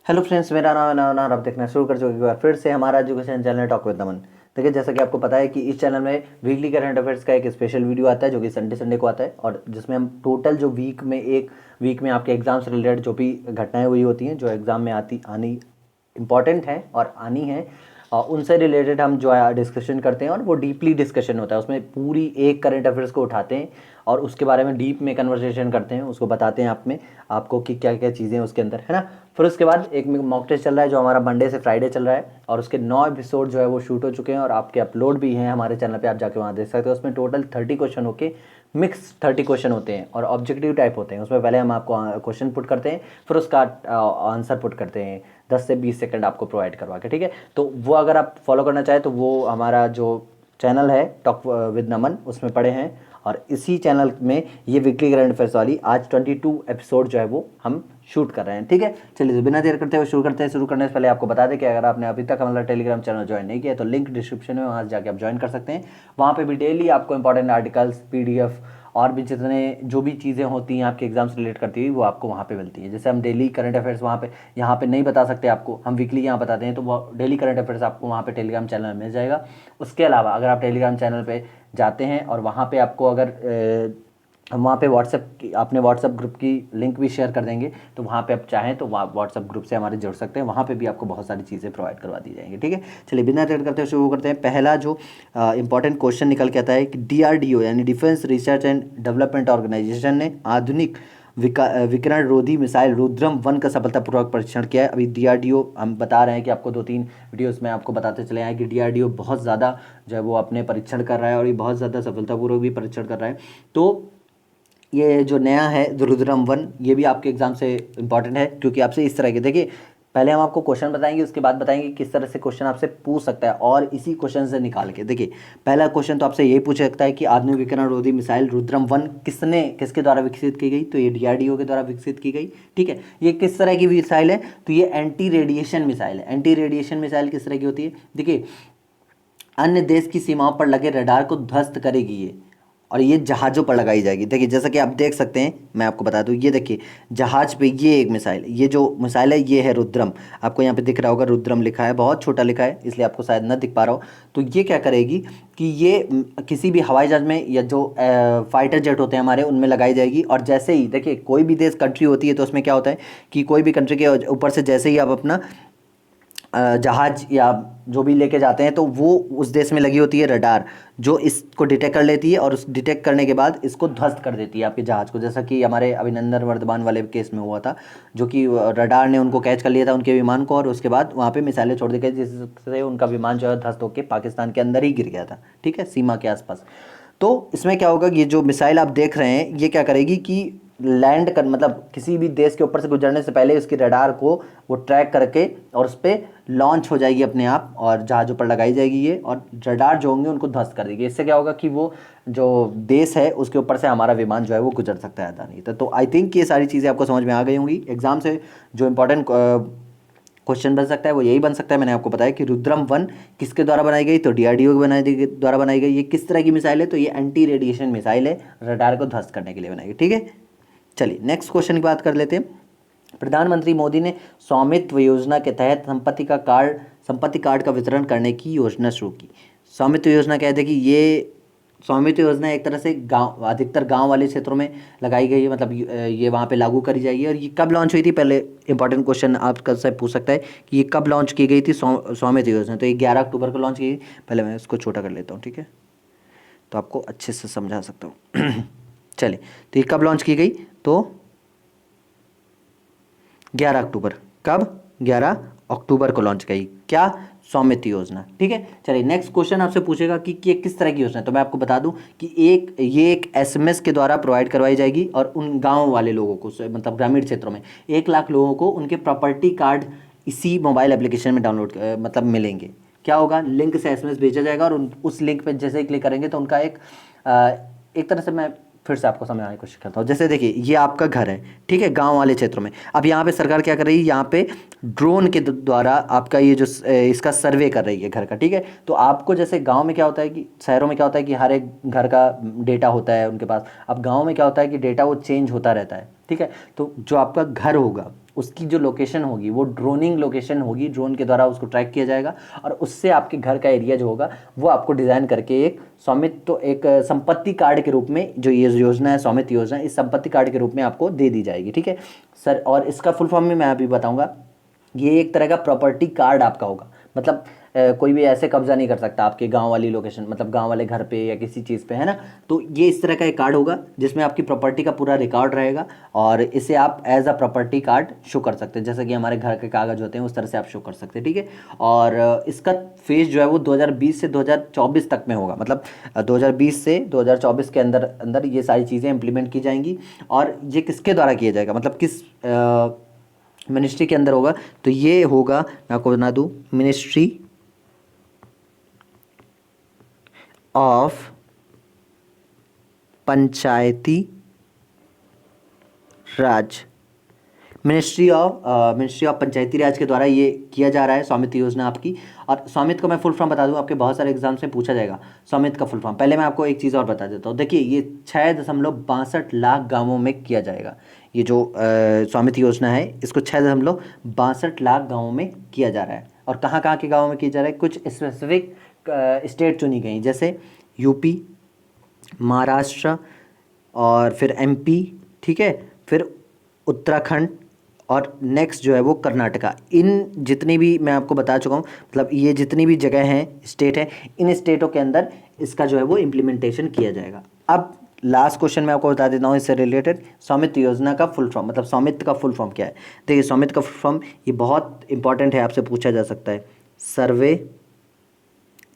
Hello friends, मेरा नाम है नाना। आप देखना शुरू कर चुके एक बार फिर से हमारा एजुकेशन चैनल टॉक विद नमन। देखिए, जैसा कि आपको पता है कि इस चैनल में वीकली करंट अफेयर्स का एक स्पेशल वीडियो आता है जो कि संडे संडे को आता है, और जिसमें हम टोटल जो वीक में आपके एग्जाम से रिलेटेड जो भी घटनाएं हुई होती हैं, जो एग्जाम में आनी इम्पॉर्टेंट है और आनी है, उनसे रिलेटेड हम जो है डिस्कशन करते हैं। और वो डीपली डिस्कशन होता है, उसमें पूरी एक करंट अफेयर्स को उठाते हैं और उसके बारे में डीप में कन्वर्सेशन करते हैं, उसको बताते हैं आपको कि क्या क्या चीज़ें उसके अंदर है ना। फिर उसके बाद एक मॉक टेस्ट चल रहा है जो हमारा मंडे से फ्राइडे चल रहा है, और उसके 9 एपिसोड जो है वो शूट हो चुके हैं और आपके अपलोड भी हैं हमारे चैनल पे, आप जाके वहाँ देख सकते हो। उसमें टोटल 30 क्वेश्चन होके मिक्स 30 क्वेश्चन होते हैं और ऑब्जेक्टिव टाइप होते हैं। उसमें पहले हम आपको क्वेश्चन पुट करते हैं, फिर उसका आंसर पुट करते हैं 10 से 20 सेकंड आपको प्रोवाइड करवा के, ठीक है। तो वो अगर आप फॉलो करना चाहें तो वो हमारा जो चैनल है टॉक विद नमन, उसमें पड़े हैं। और इसी चैनल में ये वीकली करंट अफेयर्स वाली आज 22 एपिसोड जो है वो हम शूट कर रहे हैं, ठीक है। चलिए, तो बिना देर करते हुए शुरू करते हैं। शुरू करने से पहले आपको बता दें कि अगर आपने अभी तक हमारा टेलीग्राम चैनल ज्वाइन नहीं किया तो लिंक डिस्क्रिप्शन में, वहाँ से जाके आप ज्वाइन कर सकते हैं। वहाँ पे भी डेली आपको इंपॉर्टेंट आर्टिकल्स, पीडीएफ और भी जितने जो भी चीज़ें होती हैं आपके एग्जाम से रिलेट करती हुई, वो आपको वहाँ पे मिलती है। जैसे हम डेली करंट अफेयर्स वहाँ पे यहाँ पे नहीं बता सकते आपको, हम वीकली यहाँ बताते हैं, तो वो डेली करंट अफेयर्स आपको वहाँ पे टेलीग्राम चैनल में मिल जाएगा। उसके अलावा अगर आप टेलीग्राम चैनल पे जाते हैं और वहाँ पे आपको अगर हम वहाँ पे अपने व्हाट्सएप ग्रुप की लिंक भी शेयर कर देंगे, तो वहाँ पे आप चाहें तो व्हाट्सएप ग्रुप से हमारे जुड़ सकते हैं। वहाँ पे भी आपको बहुत सारी चीज़ें प्रोवाइड करवा दी जाएंगी, ठीक है। चलिए, बिना देर करते हुए शुरू करते हैं। पहला जो इंपॉर्टेंट क्वेश्चन निकल के आता है कि डीआरडीओ यानी defence research and development organisation ने आधुनिक विकिरण रोधी मिसाइल रुद्रम 1 का सफलतापूर्वक परीक्षण किया है। अभी डीआरडीओ हम बता रहे हैं कि आपको 2-3 वीडियोस में आपको बताते चले आए कि डीआरडीओ बहुत ज़्यादा जो है वो अपने परीक्षण कर रहा है और ये बहुत ज़्यादा सफलतापूर्वक भी परीक्षण कर रहा है। तो ये जो नया है रुद्रम 1, ये भी आपके एग्जाम से इंपॉर्टेंट है, क्योंकि आपसे इस तरह के, देखिए, पहले हम आपको क्वेश्चन बताएंगे, उसके बाद बताएंगे किस तरह से क्वेश्चन आपसे पूछ सकता है, और इसी क्वेश्चन से निकाल के देखिए। पहला क्वेश्चन तो आपसे यही पूछ सकता है कि आधुनिक विकिरण रोधी मिसाइल रुद्रम 1 किसके द्वारा विकसित की गई, तो ये डीआरडीओ के द्वारा विकसित की गई, ठीक है। ये किस तरह की मिसाइल है, तो ये एंटी रेडिएशन मिसाइल है। एंटी रेडिएशन मिसाइल किस तरह की होती है, देखिए, अन्य देश की सीमाओं पर लगे रडार को ध्वस्त करेगी ये, और ये जहाज़ों पर लगाई जाएगी। देखिए, जैसा कि आप देख सकते हैं, मैं आपको बता दूं, ये देखिए जहाज पे ये एक मिसाइल, ये जो मिसाइल है ये है रुद्रम। आपको यहाँ पे दिख रहा होगा रुद्रम लिखा है, बहुत छोटा लिखा है इसलिए आपको शायद न दिख पा रहा हो। तो ये क्या करेगी कि ये किसी भी हवाई जहाज में या जो फाइटर जेट होते हैं हमारे, उनमें लगाई जाएगी। और जैसे ही, देखिए, कोई भी देश कंट्री होती है तो उसमें क्या होता है कि कोई भी कंट्री के ऊपर से जैसे ही आप अपना जहाज या जो भी लेके जाते हैं, तो वो उस देश में लगी होती है रडार, जो इसको डिटेक्ट कर लेती है और उस डिटेक्ट करने के बाद इसको ध्वस्त कर देती है आपके जहाज को। जैसा कि हमारे अभिनंदन वर्धमान वाले केस में हुआ था, जो कि रडार ने उनको कैच कर लिया था, उनके विमान को, और उसके बाद वहाँ पे मिसाइलें छोड़ दी गई, जिससे उनका विमान जो है ध्वस्त होकर पाकिस्तान के अंदर ही गिर गया था, ठीक है, सीमा के आसपास। तो इसमें क्या होगा कि ये जो मिसाइल आप देख रहे हैं, ये क्या करेगी कि लैंड कर, मतलब किसी भी देश के ऊपर से गुजरने से पहले उसकी रडार को वो ट्रैक करके और उस पर लॉन्च हो जाएगी अपने आप, और जहाज़ों पर लगाई जाएगी ये, और रडार जो होंगे उनको ध्वस्त कर देगी। इससे क्या होगा कि वो जो देश है उसके ऊपर से हमारा विमान जो है वो गुजर सकता है, आता नहीं था। तो आई थिंक ये सारी चीज़ें आपको समझ में आ गई होंगी। एग्जाम से जो इंपॉर्टेंट क्वेश्चन बन सकता है वो यही बन सकता है। मैंने आपको बताया कि रुद्रम 1 किसके द्वारा बनाई गई, तो डीआरडीओ के द्वारा बनाई गई। ये किस तरह की मिसाइल है, तो ये एंटी रेडिएशन मिसाइल है, रडार को ध्वस्त करने के लिए बनाई गई, ठीक है। चलिए, नेक्स्ट क्वेश्चन की बात कर लेते हैं। प्रधानमंत्री मोदी ने स्वामित्व योजना के तहत संपत्ति कार्ड का वितरण करने की योजना शुरू की। स्वामित्व योजना क्या है, देखिए, ये स्वामित्व योजना एक तरह से अधिकतर गांव वाले क्षेत्रों में लगाई गई है, मतलब ये वहाँ पे लागू करी जाएगी। और ये कब लॉन्च हुई थी, पहले इंपॉर्टेंट क्वेश्चन आपका से पूछ सकता है कि ये कब लॉन्च की गई थी स्वामित्व योजना। तो ये 11 अक्टूबर को लॉन्च की गई। पहले मैं इसको छोटा कर लेता हूँ, ठीक है, तो आपको अच्छे से समझा सकता हूँ। चलिए, तो ये कब लॉन्च की गई, तो 11 अक्टूबर। कब, 11 अक्टूबर को लॉन्च की। क्या, स्वामित्व योजना, ठीक है। चलिए, नेक्स्ट क्वेश्चन आपसे पूछेगा कि ये किस तरह की योजना है। तो मैं आपको बता दूं कि ये एक एसएमएस के द्वारा प्रोवाइड करवाई जाएगी, और उन गांव वाले लोगों को, मतलब ग्रामीण क्षेत्रों में 1 लाख लोगों को उनके प्रॉपर्टी कार्ड इसी मोबाइल एप्लीकेशन में डाउनलोड मतलब मिलेंगे। क्या होगा, लिंक से एसएमएस भेजा जाएगा, और उस लिंक पर जैसे ही क्लिक करेंगे तो उनका एक तरह से, मैं फिर से आपको समझाने की कोशिश करता हूँ। जैसे देखिए, ये आपका घर है, ठीक है, गांव वाले क्षेत्रों में। अब यहाँ पे सरकार क्या कर रही है, यहाँ पे ड्रोन के द्वारा आपका ये जो इसका सर्वे कर रही है घर का, ठीक है। तो आपको, जैसे गांव में क्या होता है कि, शहरों में क्या होता है कि हर एक घर का डेटा होता है उनके पास। अब गाँव में क्या होता है कि डेटा वो चेंज होता रहता है, ठीक है। तो जो आपका घर होगा उसकी जो लोकेशन होगी वो ड्रोनिंग लोकेशन होगी, ड्रोन के द्वारा उसको ट्रैक किया जाएगा और उससे आपके घर का एरिया जो होगा वो आपको डिज़ाइन करके एक स्वामित्व, एक संपत्ति कार्ड के रूप में, जो ये योजना है स्वामित्व योजना, इस संपत्ति कार्ड के रूप में आपको दे दी जाएगी, ठीक है सर। और इसका फुल फॉर्म में मैं अभी बताऊंगा। ये एक तरह का प्रॉपर्टी कार्ड आपका होगा, मतलब कोई भी ऐसे कब्जा नहीं कर सकता आपके गांव वाली लोकेशन, मतलब गांव वाले घर पे या किसी चीज़ पे, है ना। तो ये इस तरह का एक कार्ड होगा जिसमें आपकी प्रॉपर्टी का पूरा रिकॉर्ड रहेगा और इसे आप as a property card show कर सकते हैं, जैसे कि हमारे घर के कागज होते हैं उस तरह से आप शो कर सकते हैं, ठीक है। और इसका फेज जो है वो 2020 से 2024 तक में होगा, मतलब 2020 से 2024 के अंदर अंदर ये सारी चीज़ें इंप्लीमेंट की जाएंगी। और ये किसके द्वारा किया जाएगा, मतलब किस मिनिस्ट्री के अंदर होगा, तो ये होगा, मैं आपको बता दूं, ministry of Panchayati Raj, ministry of Panchayati Raj के द्वारा ये किया जा रहा है स्वामित्व योजना आपकी। और स्वामित्व का मैं फुल फॉर्म बता दूं, आपके बहुत सारे एग्जाम्स में पूछा जाएगा स्वामित्व का फुल फॉर्म। पहले मैं आपको एक चीज़ और बता देता हूँ, देखिए ये 6.62 लाख गांवों में किया जाएगा। ये जो स्वामित्व योजना है इसको 6.62 लाख गांवों में किया जा रहा है। और कहाँ कहाँ के गाँवों में किया जा रहा है, कुछ स्पेसिफिक स्टेट चुनी गई, जैसे यूपी, महाराष्ट्र और फिर एमपी, ठीक है, फिर उत्तराखंड और नेक्स्ट जो है वो कर्नाटका। इन जितनी भी मैं आपको बता चुका हूँ, मतलब ये जितनी भी जगह हैं, स्टेट है, इन स्टेटों के अंदर इसका जो है वो इम्प्लीमेंटेशन किया जाएगा। अब लास्ट क्वेश्चन मैं आपको बता देता हूँ इससे रिलेटेड, स्वामित्व योजना का फुल फॉर्म, मतलब स्वामित्व का फुल फॉर्म क्या है। देखिए स्वामित्व का फुल फॉर्म ये बहुत इंपॉर्टेंट है, आपसे पूछा जा सकता है। सर्वे,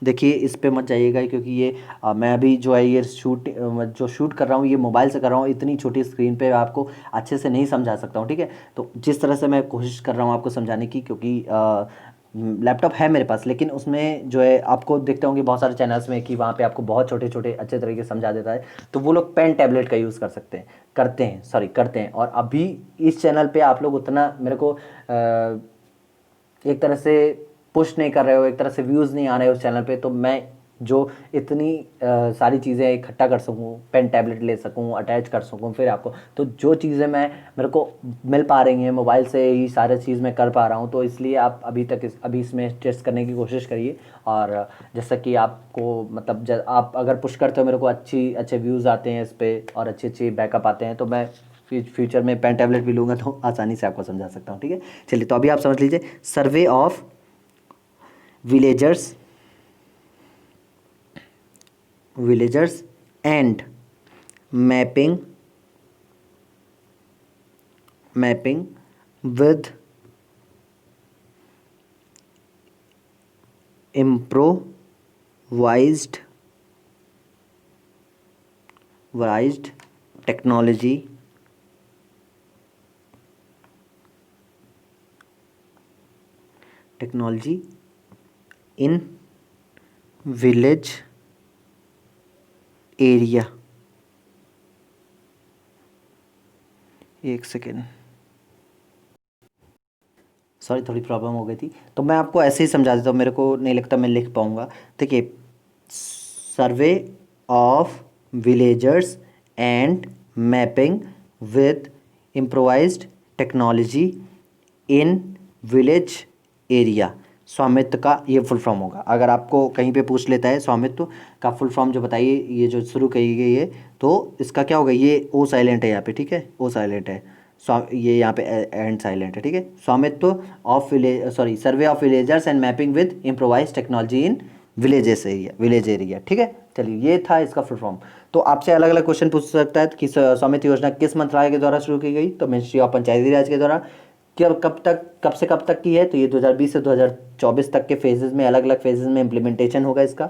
देखिए इस पे मत जाइएगा क्योंकि ये मैं अभी जो है ये जो शूट कर रहा हूँ ये मोबाइल से कर रहा हूँ, इतनी छोटी स्क्रीन पे आपको अच्छे से नहीं समझा सकता हूँ, ठीक है। तो जिस तरह से मैं कोशिश कर रहा हूँ आपको समझाने की, क्योंकि लैपटॉप है मेरे पास, लेकिन उसमें जो है आपको देखते होंगे बहुत सारे चैनल्स में कि वहाँ पे आपको बहुत छोटे छोटे अच्छे तरीके से समझा देता है, तो वो लोग पेन टैबलेट का यूज़ कर सकते हैं, करते हैं। और अभी इस चैनल पर आप लोग उतना मेरे को एक तरह से पुश नहीं कर रहे हो, एक तरह से व्यूज़ नहीं आ रहे उस चैनल पे, तो मैं जो इतनी सारी चीज़ें इकट्ठा कर सकूँ, पेन टैबलेट ले सकूँ, अटैच कर सकूँ फिर आपको, तो जो चीज़ें मेरे को मिल पा रही हैं मोबाइल से ही सारी चीज़ मैं कर पा रहा हूँ, तो इसलिए आप अभी इसमें टेस्ट करने की कोशिश करिए। और जैसा कि आपको मतलब आप अगर पुश करते हो मेरे को अच्छे व्यूज़ आते हैं इस पर और अच्छे बैकअप आते हैं, तो मैं फ्यूचर में पेन टैबलेट भी लूँगा तो आसानी से आपको समझा सकता हूँ, ठीक है। चलिए तो अभी आप समझ लीजिए, survey of villagers and mapping with improvised technology in village area. एक सेकेंड, सॉरी थोड़ी प्रॉब्लम हो गई थी, तो मैं आपको ऐसे ही समझा देता हूँ, मेरे को नहीं लगता मैं लिख पाऊँगा। देखिए survey of villagers and mapping with improvised technology in village area, स्वामित्व का ये फुल फॉर्म होगा। अगर आपको कहीं पे पूछ लेता है स्वामित्व का फुल फॉर्म जो बताइए, ये जो शुरू की गई है, तो इसका क्या होगा, ये ओ साइलेंट है यहाँ पे, ठीक है, ओ साइलेंट है, ये यहाँ पे एंड साइलेंट है, ठीक है। स्वामित्व of survey of villagers and mapping with improvise technology in village area, ठीक है। चलिए ये था इसका फुल फॉर्म। तो आपसे अलग अलग क्वेश्चन पूछ सकता है कि स्वामित्व योजना किस मंत्रालय के द्वारा शुरू की गई, तो मिनिस्ट्री ऑफ पंचायती राज के द्वारा। कब से कब तक की है, तो ये 2020 से 2024 तक के फेजेस में, अलग अलग फेजेस में इम्प्लीमेंटेशन होगा इसका।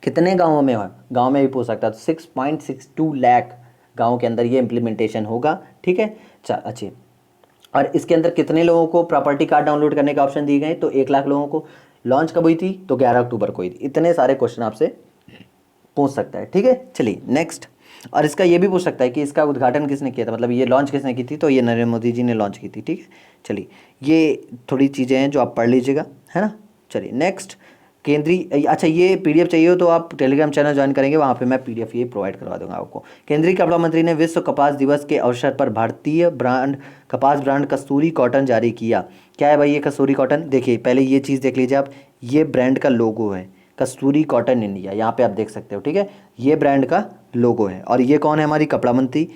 कितने गाँवों में हो, गाँव में भी पूछ सकता है, तो 6.62 लाख गाँव के अंदर ये इम्प्लीमेंटेशन होगा, ठीक है। अच्छे, और इसके अंदर कितने लोगों को प्रॉपर्टी कार्ड डाउनलोड करने का ऑप्शन दिए गए, तो 1 लाख लोगों को। लॉन्च कब हुई थी, तो 11 अक्टूबर को हुई थी। इतने सारे क्वेश्चन आपसे पूछ सकता है, ठीक है। चलिए नेक्स्ट, और इसका ये भी पूछ सकता है कि इसका उद्घाटन किसने किया था, मतलब ये लॉन्च किसने की थी, तो ये नरेंद्र मोदी जी ने लॉन्च की थी, ठीक है। चलिए ये थोड़ी चीज़ें हैं जो आप पढ़ लीजिएगा, है ना। चलिए नेक्स्ट, केंद्रीय, अच्छा ये पीडीएफ चाहिए हो तो आप टेलीग्राम चैनल ज्वाइन करेंगे, वहाँ पे मैं पीडीएफ ये प्रोवाइड करवा दूंगा आपको। केंद्रीय कपड़ा मंत्री ने विश्व कपास दिवस के अवसर पर भारतीय ब्रांड कपास ब्रांड कस्तूरी कॉटन जारी किया। क्या है भाई ये कस्तूरी कॉटन? देखिए पहले ये चीज़ देख लीजिए आप, ये ब्रांड का लोगो है कस्तूरी कॉटन इंडिया, यहाँ पे आप देख सकते हो, ठीक है, ये ब्रांड का लोगो है। और ये कौन है? हमारी कपड़ा मंत्री,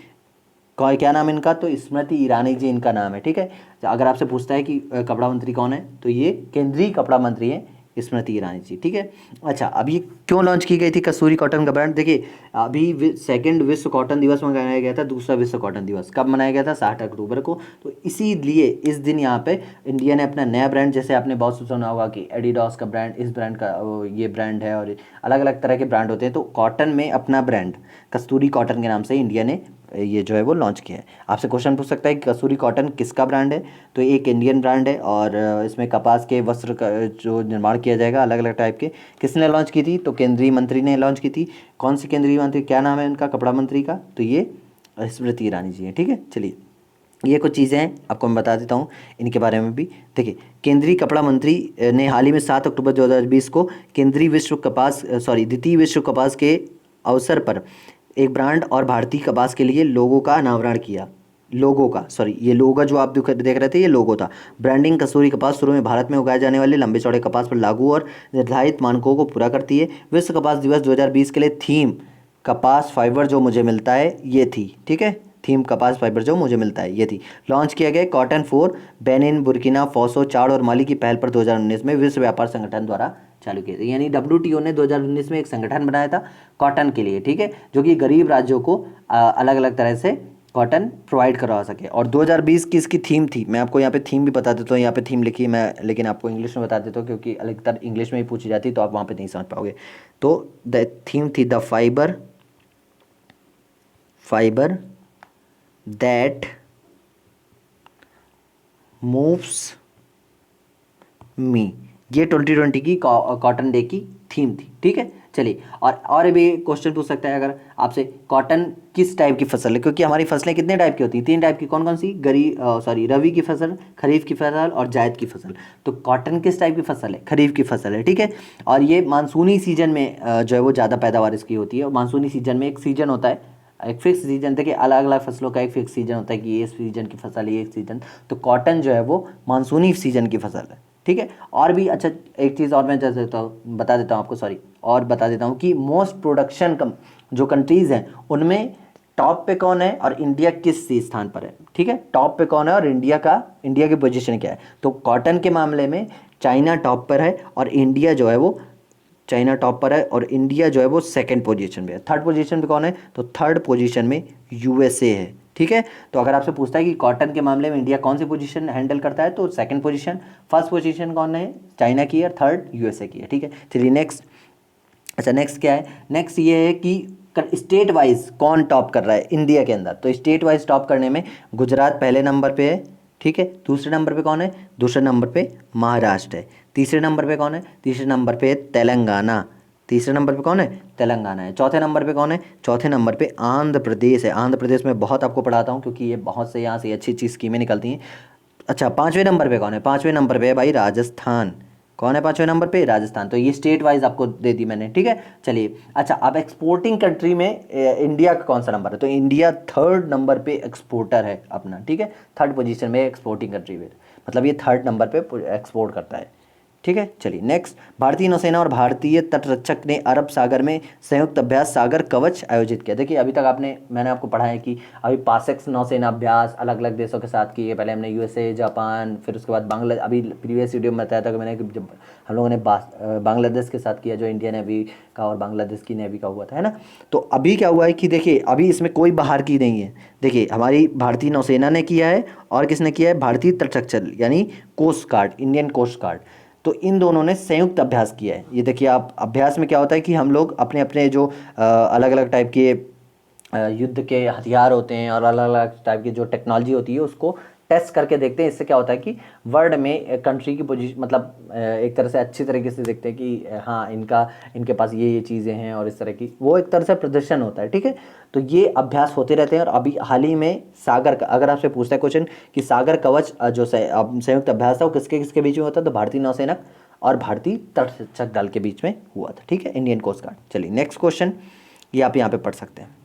कौन, क्या नाम है इनका? तो स्मृति ईरानी जी इनका नाम है, ठीक है। अगर आपसे पूछता है कि कपड़ा मंत्री कौन है, तो ये केंद्रीय कपड़ा मंत्री हैं स्मृति ईरानी जी, ठीक है। अच्छा, अब ये क्यों लॉन्च की गई थी कस्तूरी कॉटन का ब्रांड? देखिए अभी सेकंड विश्व कॉटन दिवस मनाया गया था, दूसरा विश्व कॉटन दिवस कब मनाया गया था? 60 अक्टूबर को। तो इसीलिए इस दिन यहाँ पे इंडिया ने अपना नया ब्रांड, जैसे आपने बहुत सुना होगा कि एडिडास का ब्रांड, इस ब्रांड का ये ब्रांड है, और अलग अलग तरह के ब्रांड होते हैं, तो कॉटन में अपना ब्रांड कस्तूरी कॉटन के नाम से इंडिया ने ये जो है वो लॉन्च किया है। आपसे क्वेश्चन पूछ सकता है कि कसूरी कॉटन किसका ब्रांड है? तो एक इंडियन ब्रांड है, और इसमें कपास के वस्त्र का जो निर्माण किया जाएगा अलग अलग टाइप के। किसने लॉन्च की थी? तो केंद्रीय मंत्री ने लॉन्च की थी। कौन सी केंद्रीय मंत्री, क्या नाम है उनका कपड़ा मंत्री का? तो ये स्मृति ईरानी जी हैं, ठीक है। चलिए ये कुछ चीज़ें हैं आपको मैं बता देता हूँ इनके बारे में भी। देखिए केंद्रीय कपड़ा मंत्री ने हाल ही में 7 अक्टूबर 2020 को केंद्रीय विश्व कपास द्वितीय विश्व कपास के अवसर पर एक ब्रांड और भारतीय कपास के लिए लोगो का अनावरण किया। लोगो का, सॉरी, ये लोगो जो आप देख रहे थे ये लोगो था। ब्रांडिंग कसूरी कपास शुरू में भारत में उगाए जाने वाले लंबे चौड़े कपास पर लागू और निर्धारित मानकों को पूरा करती है। विश्व कपास दिवस 2020 के लिए थीम कपास फाइबर जो मुझे मिलता है ये थी, ठीक है। थीम कपास फाइबर जो मुझे मिलता है ये थी। लॉन्च किया गया cotton for Benin, Burkina Faso, Chad और माली की पहल पर 2019 में विश्व व्यापार संगठन द्वारा चालू किए थे। यानी WTO ने 2019 में एक संगठन बनाया था कॉटन के लिए, ठीक है, जो कि गरीब राज्यों को अलग अलग तरह से कॉटन प्रोवाइड करवा सके। और 2020 की इसकी थीम थी, मैं आपको यहाँ पे थीम भी बता देता हूँ, यहाँ पे थीम लिखी मैं, लेकिन आपको इंग्लिश में बता देता हूँ क्योंकि अधिकतर इंग्लिश में ही पूछी जाती तो आप वहाँ पे नहीं समझ पाओगे। तो द थीम थी द फाइबर दैट मूव्स मी। ये 2020 की कॉटन डे की थीम थी, ठीक है। चलिए और भी क्वेश्चन पूछ सकता है अगर आपसे, कॉटन किस टाइप की फसल है? क्योंकि हमारी फसलें कितने टाइप की होती हैं? 3 टाइप की। कौन कौन सी? रबी की फसल, खरीफ की फसल और जायद की फसल। तो कॉटन किस टाइप की फसल है? खरीफ की फसल है, ठीक है। और ये मानसूनी सीजन में जो है वो ज़्यादा पैदावार इसकी होती है। और मानसूनी सीजन में एक सीजन होता है, एक फिक्स सीजन, देखिए अलग अलग फसलों का एक फिक्स सीजन होता है कि ये सीजन की फसल है, ये सीजन। तो कॉटन जो है वो मानसूनी सीजन की फसल है, ठीक है। और भी अच्छा एक चीज़ और मैं बता देता हूँ आपको, सॉरी, और बता देता हूँ कि मोस्ट प्रोडक्शन कम जो कंट्रीज़ हैं उनमें टॉप पे कौन है और इंडिया किस स्थान पर है, ठीक है। टॉप पे कौन है और इंडिया की पोजीशन क्या है? तो कॉटन के मामले में चाइना टॉप पर है और इंडिया जो है वो, चाइना टॉप पर है और इंडिया जो है वो सेकंड पोजीशन पे है। थर्ड पोजीशन पे कौन है? तो थर्ड पोजीशन में USA है, ठीक है। तो अगर आपसे पूछता है कि कॉटन के मामले में इंडिया कौन सी पोजीशन हैंडल करता है, तो सेकंड पोजीशन। फर्स्ट पोजीशन कौन है? चाइना की है, और थर्ड USA की है, ठीक है। चलिए नेक्स्ट। अच्छा नेक्स्ट क्या है? नेक्स्ट ये है कि स्टेट वाइज कौन टॉप कर रहा है इंडिया के अंदर। तो स्टेट वाइज टॉप करने में गुजरात पहले नंबर पे है, ठीक है। दूसरे नंबर पे कौन है? दूसरे नंबर पे महाराष्ट्र है। तीसरे नंबर पे कौन है? तीसरे नंबर पे तेलंगाना। तीसरे नंबर पे कौन है? तेलंगाना है। चौथे नंबर पे कौन है? चौथे नंबर पे आंध्र प्रदेश है। आंध्र प्रदेश में बहुत आपको पढ़ाता हूँ क्योंकि ये बहुत से यहाँ से अच्छी अच्छी स्कीमें निकलती हैं। अच्छा पाँचवें नंबर पे कौन है? पाँचवें नंबर पे है भाई राजस्थान। कौन है पाँचवें नंबर पे? राजस्थान। तो ये स्टेट वाइज आपको दे दी मैंने, ठीक है। चलिए अच्छा, अब एक्सपोर्टिंग कंट्री में इंडिया का कौन सा नंबर है? तो इंडिया थर्ड नंबर पे एक्सपोर्टर है अपना, ठीक है। थर्ड पोजीशन में एक्सपोर्टिंग कंट्री में, मतलब ये थर्ड नंबर पे एक्सपोर्ट करता है, ठीक है। चलिए नेक्स्ट। भारतीय नौसेना और भारतीय तटरक्षक ने अरब सागर में संयुक्त अभ्यास सागर कवच आयोजित किया। देखिए अभी तक मैंने आपको पढ़ा है कि अभी पासेक्स नौसेना अभ्यास अलग अलग देशों के साथ किए। पहले हमने USA, जापान, फिर उसके बाद बांग्लादेश। अभी प्रीवियस वीडियो में बताया था कि मैंने जब हम लोगों ने बांग्लादेश के साथ किया, जो इंडियन नेवी का और बांग्लादेश की नेवी का हुआ था, है ना। तो अभी क्या हुआ है कि देखिए अभी इसमें कोई बाहर की नहीं है। देखिए हमारी भारतीय नौसेना ने किया है और किसने किया है? भारतीय तटरक्षक यानी coast guard, Indian coast guard. तो इन दोनों ने संयुक्त अभ्यास किया है। ये देखिए आप, अभ्यास में क्या होता है कि हम लोग अपने अपने जो अलग अलग टाइप के युद्ध के हथियार होते हैं और अलग अलग टाइप की जो टेक्नोलॉजी होती है उसको टेस्ट करके देखते हैं। इससे क्या होता है कि वर्ल्ड में कंट्री की पोजीशन मतलब एक तरह से अच्छी तरीके से देखते हैं कि हाँ इनके पास ये चीज़ें हैं और इस तरह की वो एक तरह से प्रदर्शन होता है। ठीक है, तो ये अभ्यास होते रहते हैं। और अभी हाल ही में सागर का अगर आपसे पूछता है क्वेश्चन कि सागर कवच जो संयुक्त अभ्यास था वो किसके किसके बीच में होता है, तो भारतीय नौसेना और भारतीय तटरक्षक दल के बीच में हुआ था। ठीक है, इंडियन कोस्ट गार्ड। चलिए नेक्स्ट क्वेश्चन, ये आप यहाँ पे पढ़ सकते हैं।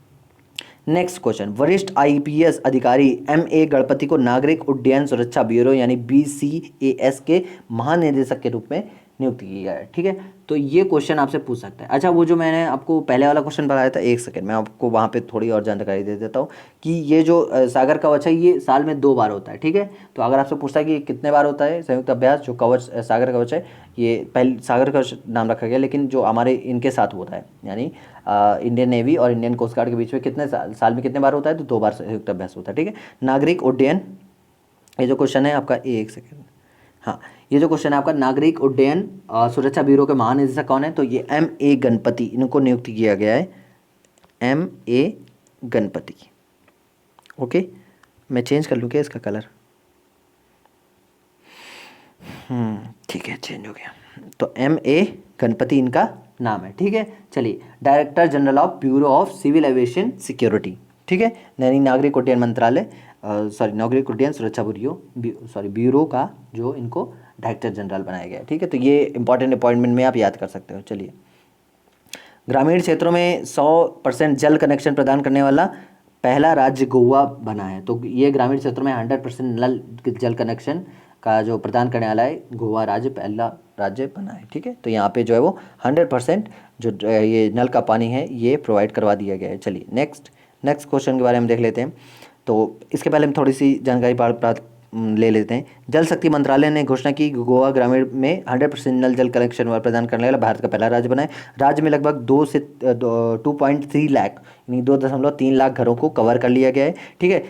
नेक्स्ट क्वेश्चन, वरिष्ठ आईपीएस अधिकारी एम.ए. गणपति को नागरिक उड्डयन सुरक्षा ब्यूरो यानी बीसीएएस के महानिदेशक के रूप में नियुक्त किया गया है। ठीक है, तो ये क्वेश्चन आपसे पूछ सकता है। अच्छा, वो जो मैंने आपको पहले वाला क्वेश्चन बताया था, एक सेकंड मैं आपको वहाँ पे थोड़ी और जानकारी दे देता हूँ कि ये जो सागर कवच है ये साल में 2 बार होता है। ठीक है, तो अगर आपसे पूछता है कि कितने बार होता है संयुक्त अभ्यास जो कवच सागर कवच है, ये पहले सागर कवच नाम रखा गया, लेकिन जो हमारे इनके साथ होता है यानी इंडियन नेवी और इंडियन कोस्ट गार्ड के बीच में कितने साल में कितने बार होता है, तो 2 बार संयुक्त अभ्यास होता है। ठीक है, नागरिक उड्डयन, ये जो क्वेश्चन है आपका, एक सेकेंड, हाँ ये जो क्वेश्चन है आपका, नागरिक उड्डयन सुरक्षा ब्यूरो के महानिदेशक कौन है, तो ये एम.ए. गणपति, इनको नियुक्त किया गया है, एम.ए. गणपति। ओके, मैं चेंज कर लूँ क्या इसका कलर? ठीक है, चेंज हो गया। तो एम.ए. गणपति इनका नाम है। ठीक है, चलिए, director general of bureau of civil aviation security. ठीक है, यानी नागरिक उड्डयन मंत्रालय नागरिक उड्डयन सुरक्षा ब्यूरो का जो इनको डायरेक्टर जनरल बनाया गया है। ठीक है, तो ये इंपॉर्टेंट अपॉइंटमेंट में आप याद कर सकते हो। चलिए, ग्रामीण क्षेत्रों में 100% जल कनेक्शन प्रदान करने वाला पहला राज्य गोवा बना है। तो ये ग्रामीण क्षेत्रों में 100% नल जल कनेक्शन का जो प्रदान करने वाला है गोवा राज्य पहला राज्य बना है। ठीक है, तो यहाँ पे जो है वो 100% जो ये नल का पानी है ये प्रोवाइड करवा दिया गया है। चलिए नेक्स्ट क्वेश्चन के बारे में देख लेते हैं। तो इसके पहले हम थोड़ी सी जानकारी ले लेते हैं। जल शक्ति मंत्रालय ने घोषणा की गोवा ग्रामीण में 100% नल जल कनेक्शन प्रदान करने वाला भारत का पहला राज्य बना है। राज्य में लगभग 2.3 लाख यानी 2.3 लाख घरों को कवर कर लिया गया है। ठीक है,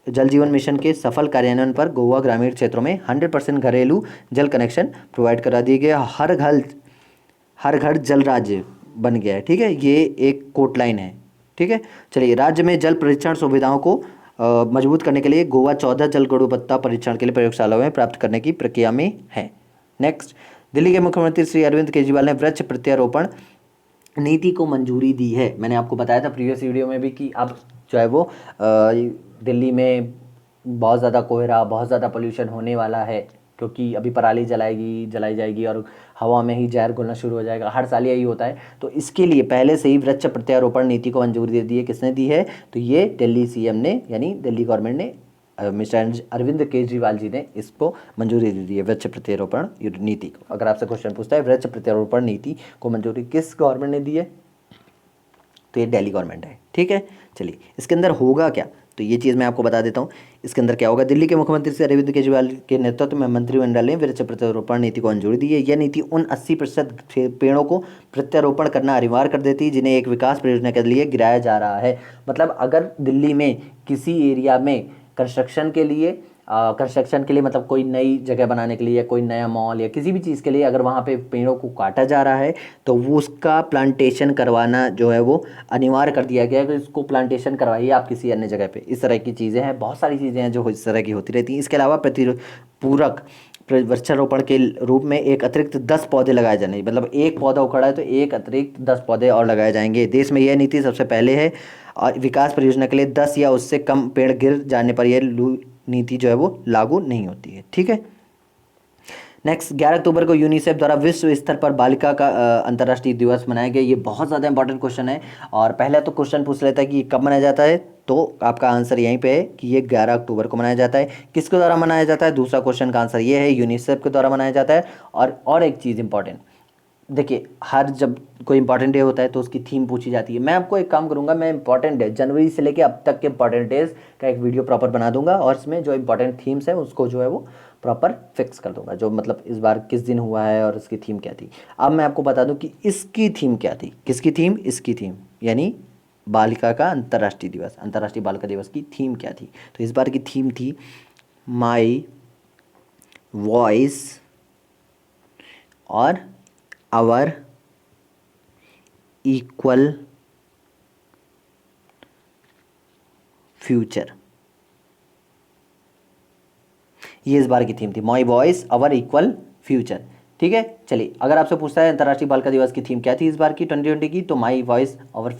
जल जीवन मिशन के सफल कार्यान्वयन पर गोवा ग्रामीण क्षेत्रों में 100% घरेलू जल कनेक्शन प्रोवाइड करा दिए गए। हर घर जल राज्य बन गया है। ठीक है, ये एक कोट लाइन है। ठीक है, चलिए, राज्य में जल परीक्षण सुविधाओं को मजबूत करने के लिए गोवा 14 जल गुणवत्ता परीक्षण के लिए प्रयोगशालाओं में प्राप्त करने की प्रक्रिया में है। नेक्स्ट, दिल्ली के मुख्यमंत्री श्री अरविंद केजरीवाल ने वृक्ष प्रत्यारोपण नीति को मंजूरी दी है। मैंने आपको बताया था प्रीवियस वीडियो में भी कि अब जो है वो दिल्ली में बहुत ज़्यादा कोहरा, बहुत ज़्यादा पोल्यूशन होने वाला है, क्योंकि अभी पराली जलाई जाएगी और हवा में ही जहर घुलना शुरू हो जाएगा। हर साल यही होता है। तो इसके लिए पहले से ही वृक्ष प्रत्यारोपण नीति को मंजूरी दे दी है। किसने दी है, तो ये दिल्ली सीएम ने यानी दिल्ली गवर्नमेंट ने, मिस्टर अरविंद केजरीवाल जी ने इसको मंजूरी दे दी है, वृक्ष प्रत्यारोपण नीति को। अगर आपसे क्वेश्चन पूछता है वृक्ष प्रत्यारोपण नीति को मंजूरी किस गवर्नमेंट ने दी है, तो ये दिल्ली गवर्नमेंट है। ठीक है, चलिए, इसके अंदर होगा क्या, तो ये चीज़ मैं आपको बता देता हूँ। इसके अंदर क्या होगा, दिल्ली के मुख्यमंत्री श्री अरविंद केजरीवाल के नेतृत्व में मंत्रिमंडल ने वृक्ष प्रत्यारोपण नीति को मंजूरी दी है। यह नीति उन 80% पेड़ों को प्रत्यारोपण करना अनिवार्य कर देती है जिन्हें एक विकास परियोजना के लिए गिराया जा रहा है। मतलब अगर दिल्ली में किसी एरिया में कंस्ट्रक्शन के लिए मतलब कोई नई जगह बनाने के लिए या कोई नया मॉल या किसी भी चीज़ के लिए अगर वहाँ पे पेड़ों को काटा जा रहा है, तो वो उसका प्लांटेशन करवाना जो है वो अनिवार्य कर दिया गया है कि इसको प्लांटेशन करवाइए आप किसी अन्य जगह पे। इस तरह की चीज़ें हैं, बहुत सारी चीज़ें हैं जो इस तरह की होती रहती हैं। इसके अलावा पूरक वृक्षारोपण के रूप में एक अतिरिक्त 10 पौधे लगाए जाने, मतलब एक पौधा उखड़ा है तो एक अतिरिक्त 10 पौधे और लगाए जाएंगे। देश में यह नीति सबसे पहले है और विकास परियोजना के लिए 10 या उससे कम पेड़ गिर जाने पर यह नीति जो है वो लागू नहीं होती है। ठीक है, नेक्स्ट, 11 अक्टूबर को यूनिसेफ द्वारा विश्व स्तर पर बालिका का अंतर्राष्ट्रीय दिवस मनाया गया। ये बहुत ज़्यादा इंपॉर्टेंट क्वेश्चन है। और पहले तो क्वेश्चन पूछ लेता है कि कब मनाया जाता है, तो आपका आंसर यहीं पे है कि ये 11 अक्टूबर को मनाया जाता है। किसके द्वारा मनाया जाता है, दूसरा क्वेश्चन का आंसर ये है, यूनिसेफ के द्वारा मनाया जाता है। और एक चीज़ इंपॉर्टेंट, देखिए, हर जब कोई इंपॉर्टेंट डे होता है तो उसकी थीम पूछी जाती है। मैं आपको एक काम करूंगा, मैं इंपॉर्टेंट डे जनवरी से लेके अब तक के इंपॉर्टेंट डेज का एक वीडियो प्रॉपर बना दूंगा और इसमें जो इंपॉर्टेंट थीम्स है उसको जो है वो प्रॉपर फिक्स कर दूंगा, जो मतलब इस बार किस दिन हुआ है और इसकी थीम क्या थी। अब मैं आपको बता दूं कि इसकी थीम क्या थी। किसकी थीम, इसकी थीम यानी बालिका का अंतर्राष्ट्रीय दिवस, अंतर्राष्ट्रीय बालिका दिवस की थीम क्या थी, तो इस बार की थीम थी माई वॉइस और आवर इक्वल फ्यूचर। ये इस बार की थीम थी, my voice our equal future. ठीक है, चलिए अगर आपसे पूछता है अंतर्राष्ट्रीय बालिका दिवस की थीम क्या थी इस बार की 2020 की, तो my voice our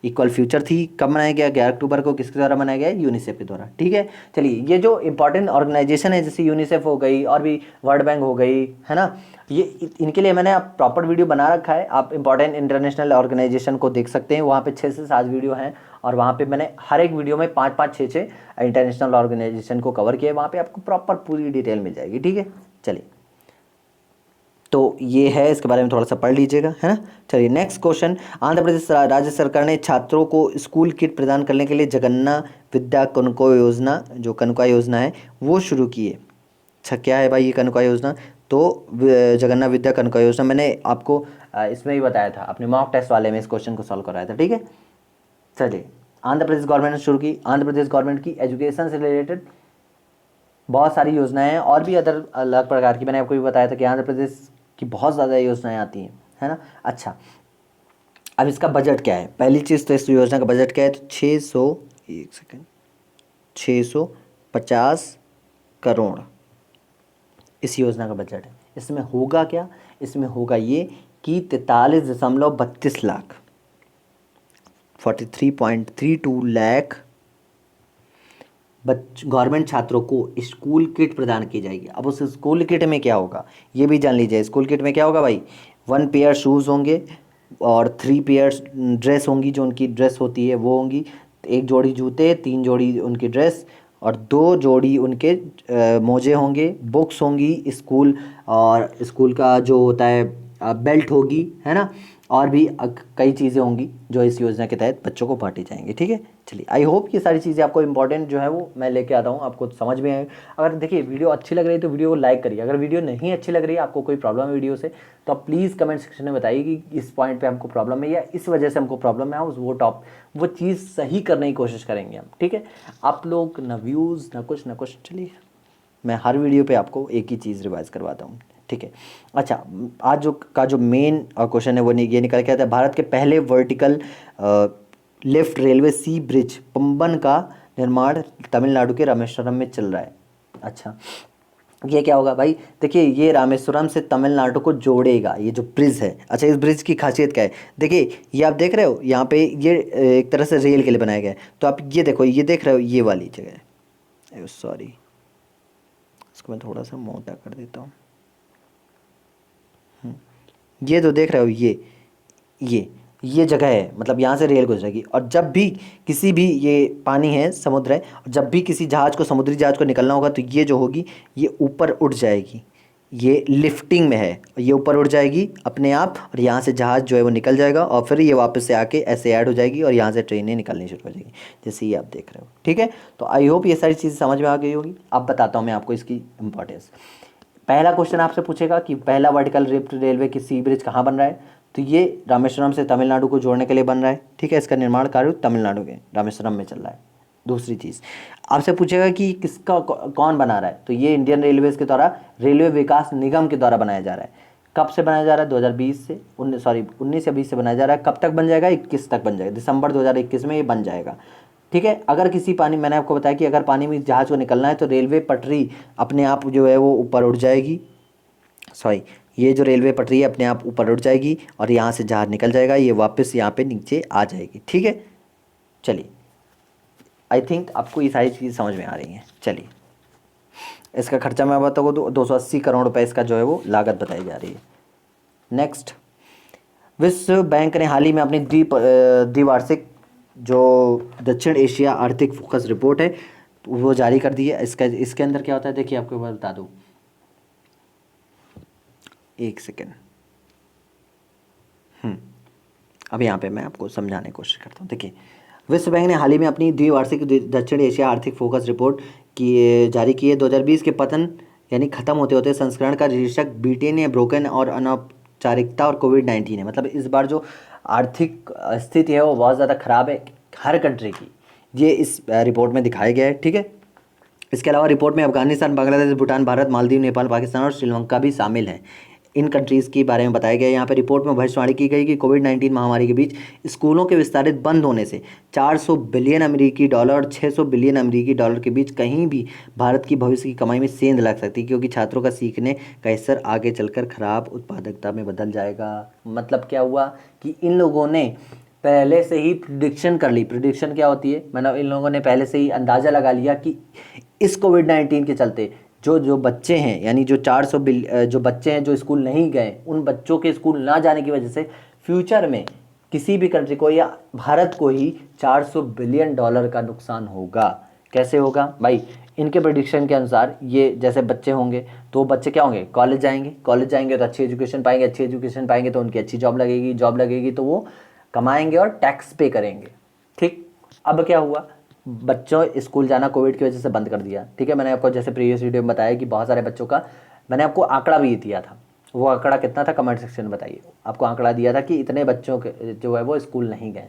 equal future थी। कब मनाया गया? 11 अक्टूबर को। किसके द्वारा मनाया गया? यूनिसेफ के द्वारा। ठीक है, चलिए ये जो इंपॉर्टेंट ऑर्गेनाइजेशन है जैसे यूनिसेफ हो गई और भी वर्ल्ड बैंक हो गई, है ना, ये इनके लिए मैंने आप प्रॉपर वीडियो बना रखा है। आप इंपॉर्टेंट इंटरनेशनल ऑर्गेनाइजेशन को देख सकते हैं, वहाँ पे 6 से 7 वीडियो हैं और वहाँ पे मैंने हर एक वीडियो में 5-5, 6-6 इंटरनेशनल ऑर्गेनाइजेशन को कवर किया है। वहाँ पे आपको प्रॉपर पूरी डिटेल मिल जाएगी। ठीक है, चलिए तो ये है, इसके बारे में थोड़ा सा पढ़ लीजिएगा, है ना। चलिए नेक्स्ट क्वेश्चन, आंध्र प्रदेश राज्य सरकार ने छात्रों को स्कूल किट प्रदान करने के लिए जगन्ना विद्या कनुका योजना, जो कनुका योजना है वो शुरू की है। अच्छा, क्या है भाई ये कनुका योजना? तो जगन्ना विद्या कनुका योजना मैंने आपको इसमें ही बताया था, अपने मॉक टेस्ट वाले में इस क्वेश्चन को सॉल्व कराया था। ठीक है, चलिए आंध्र प्रदेश गवर्नमेंट ने शुरू की। आंध्र प्रदेश गवर्नमेंट की एजुकेशन से रिलेटेड बहुत सारी योजनाएं हैं और भी अदर अलग प्रकार की, मैंने आपको भी बताया था कि आंध्र प्रदेश की बहुत ज़्यादा योजनाएं आती हैं, है ना। अच्छा, अब इसका बजट क्या है? पहली चीज़ तो इस योजना का बजट क्या है? तो 650 करोड़ इस योजना का बजट है। इसमें होगा क्या? इसमें होगा ये कि 43.32 लाख 43.32 लाख गवर्नमेंट छात्रों को स्कूल किट प्रदान की जाएगी। अब उस स्कूल किट में क्या होगा ये भी जान लीजिए। स्कूल किट में क्या होगा भाई? 1 पेयर शूज़ होंगे और 3 पेयर्स ड्रेस होंगी, जो उनकी ड्रेस होती है वो होंगी, 1 जोड़ी जूते, 3 जोड़ी उनकी ड्रेस और 2 जोड़ी उनके मोजे होंगे, बुक्स होंगी स्कूल, और स्कूल का जो होता है बेल्ट होगी, है ना, और भी कई चीज़ें होंगी जो इस योजना के तहत बच्चों को बांटी जाएंगी। ठीक है, चलिए आई होप ये सारी चीज़ें आपको इंपॉर्टेंट जो है वो मैं लेके आता हूँ, आपको समझ में आए। अगर देखिए वीडियो अच्छी लग रही है तो वीडियो को लाइक करिए। अगर वीडियो नहीं अच्छी लग रही है, आपको कोई प्रॉब्लम है वीडियो से, तो आप प्लीज़ कमेंट सेक्शन में बताइए कि इस पॉइंट पे हमको प्रॉब्लम है या इस वजह से हमको प्रॉब्लम है, वो चीज़ सही करने की कोशिश करेंगे हम। ठीक है, आप लोग ना व्यूज़ ना कुछ, चलिए मैं हर वीडियो पे आपको एक ही चीज़ रिवाइज करवाता हूँ। ठीक है, अच्छा आज जो मेन क्वेश्चन है वो ये निकल के आता है, भारत के पहले वर्टिकल लिफ्ट रेलवे सी ब्रिज पंबन का निर्माण तमिलनाडु के रामेश्वरम में चल रहा है। अच्छा, ये क्या होगा भाई? देखिए ये रामेश्वरम से तमिलनाडु को जोड़ेगा, ये जो ब्रिज है। अच्छा, इस ब्रिज की खासियत क्या है? देखिए ये आप देख रहे हो यहाँ पे, ये एक तरह से रेल के लिए बनाया गया है। तो आप ये देखो, ये देख रहे हो ये वाली जगह, सॉरी इसको मैं थोड़ा सा मोटा कर देता हूँ। ये तो देख रहे हो ये जगह है, मतलब यहाँ से रेल गुजरेगी। और जब भी किसी भी, ये पानी है, समुद्र है, और जब भी किसी जहाज़ को, समुद्री जहाज़ को निकलना होगा तो ये जो होगी ये ऊपर उड़ जाएगी। ये लिफ्टिंग में है, ये ऊपर उड़ जाएगी अपने आप, और यहाँ से जहाज़ जो है वो निकल जाएगा और फिर ये वापस से आके ऐसे ऐड हो जाएगी और यहाँ से ट्रेनें निकलनी शुरू हो जाएगी, जैसे ये आप देख रहे हो। ठीक है, तो आई होप ये सारी चीज़ें समझ में आ गई होगी। अब बताता हूँ मैं आपको इसकी इंपॉर्टेंस। पहला क्वेश्चन आपसे पूछेगा कि पहला वर्टिकल लिफ्ट रेलवे की सी ब्रिज कहाँ बन रहा है? तो ये रामेश्वरम से तमिलनाडु को जोड़ने के लिए बन रहा है। ठीक है, इसका निर्माण कार्य तमिलनाडु के रामेश्वरम में चल रहा है। दूसरी चीज़ आपसे पूछेगा कि किसका कौन बना रहा है? तो ये इंडियन रेलवेज के द्वारा रेलवे विकास निगम के द्वारा बनाया जा रहा है। कब से बनाया जा रहा है? 2020 से 19 या 20 से बनाया जा रहा है। कब तक बन जाएगा? 21 तक बन जाएगा, दिसंबर 2021 में ये बन जाएगा। ठीक है, अगर किसी पानी, मैंने आपको बताया कि अगर पानी में जहाज़ को निकलना है तो रेलवे पटरी अपने आप जो है वो ऊपर उठ जाएगी, सॉरी ये जो रेलवे पटरी है अपने आप ऊपर उठ जाएगी और यहाँ से जहाज़ निकल जाएगा, ये वापस यहाँ पे नीचे आ जाएगी। ठीक है, चलिए आई थिंक आपको ये सारी चीज़ समझ में आ रही हैं। चलिए इसका खर्चा मैं बताऊँ तो 280 करोड़ रुपए इसका जो है वो लागत बताई जा रही है। नेक्स्ट, विश्व बैंक ने हाल ही में अपनी द्विवार्षिक जो दक्षिण एशिया आर्थिक फोकस रिपोर्ट है वो जारी कर दी है। इसके अंदर क्या होता है देखिए, आपको बता दूँ, एक सेकेंड, अब यहाँ पे मैं आपको समझाने की कोशिश करता हूँ। देखिए विश्व बैंक ने हाल ही में अपनी द्विवार्षिक दक्षिण एशिया आर्थिक फोकस रिपोर्ट की जारी की है। 2020 के पतन यानी ख़त्म होते होते संस्करण का शीर्षक ब्रिटेन या ब्रोकन और अनौपचारिकता और कोविड-19 है। मतलब इस बार जो आर्थिक स्थिति है वो बहुत ज़्यादा ख़राब है हर कंट्री की, ये इस रिपोर्ट में दिखाया गया है। ठीक है, इसके अलावा रिपोर्ट में अफगानिस्तान, बांग्लादेश, भूटान, भारत, मालदीव, नेपाल, पाकिस्तान और श्रीलंका भी शामिल हैं। इन कंट्रीज़ के बारे में बताया गया। यहाँ पे रिपोर्ट में भविष्यवाणी की गई कि कोविड-19 महामारी के बीच स्कूलों के विस्तारित बंद होने से 400 बिलियन अमेरिकी डॉलर और 600 बिलियन अमेरिकी डॉलर के बीच कहीं भी भारत की भविष्य की कमाई में सेंध लग सकती है, क्योंकि छात्रों का सीखने का स्तर आगे चलकर खराब उत्पादकता में बदल जाएगा। मतलब क्या हुआ कि इन लोगों ने पहले से ही प्रिडिक्शन कर ली। प्रिडिक्शन क्या होती है, मतलब इन लोगों ने पहले से ही अंदाज़ा लगा लिया कि इस कोविड-19 के चलते जो जो बच्चे हैं, यानी जो 400 जो बच्चे हैं जो स्कूल नहीं गए, उन बच्चों के स्कूल ना जाने की वजह से फ्यूचर में किसी भी कंट्री को या भारत को ही 400 बिलियन डॉलर का नुकसान होगा। कैसे होगा भाई? इनके प्रेडिक्शन के अनुसार ये जैसे बच्चे होंगे तो बच्चे क्या होंगे, कॉलेज जाएंगे, कॉलेज जाएंगे तो अच्छी एजुकेशन पाएंगे, अच्छी एजुकेशन पाएंगे तो उनकी अच्छी जॉब लगेगी, जॉब लगेगी तो वो कमाएंगे और टैक्स पे करेंगे। ठीक, अब क्या हुआ, बच्चों स्कूल जाना कोविड की वजह से बंद कर दिया। ठीक है, मैंने आपको जैसे प्रीवियस वीडियो में बताया कि बहुत सारे बच्चों का मैंने आपको आंकड़ा भी दिया था। वो आंकड़ा कितना था कमेंट सेक्शन में बताइए। आपको आंकड़ा दिया था कि इतने बच्चों के जो है वो स्कूल नहीं गए।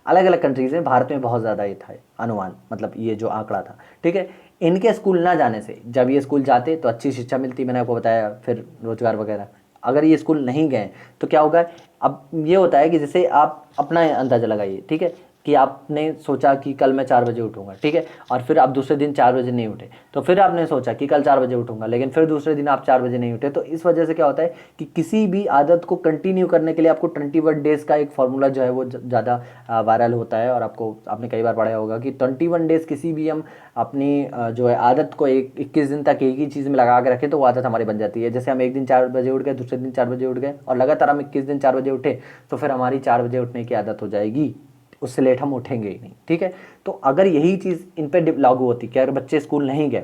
अलग अलग कंट्रीज़ में, भारत में बहुत ज़्यादा ये था अनुमान, मतलब ये जो आंकड़ा था। ठीक है, इनके स्कूल ना जाने से जब ये स्कूल जाते तो अच्छी शिक्षा मिलती, मैंने आपको बताया, फिर रोजगार वगैरह। अगर ये स्कूल नहीं गए तो क्या होगा? अब ये होता है कि जैसे आप अपना अंदाज़ा लगाइए। ठीक है, कि आपने सोचा कि कल मैं 4 बजे उठूंगा। ठीक है, और फिर आप दूसरे दिन 4 बजे नहीं उठे, तो फिर आपने सोचा कि कल 4 बजे उठूंगा, लेकिन फिर दूसरे दिन आप 4 बजे नहीं उठे। तो इस वजह से क्या होता है कि किसी भी आदत को कंटिन्यू करने के लिए आपको 21 डेज़ का एक फार्मूला जो है वो ज़्यादा वायरल होता है। और आपने कई बार पढ़ा होगा कि 21 डेज़ किसी भी हम अपनी जो है आदत को 21 दिन तक एक ही चीज़ में लगा के रखें तो वो आदत हमारी बन जाती है। जैसे हम एक दिन 4 बजे उठ गए, दूसरे दिन 4 बजे उठ गए, और लगातार हम 21 दिन 4 बजे उठे, तो फिर हमारी 4 बजे उठने की आदत हो जाएगी, उससे लेट हम उठेंगे ही नहीं। ठीक है, तो अगर यही चीज़ इन पर लागू होती कि अगर बच्चे स्कूल नहीं गए,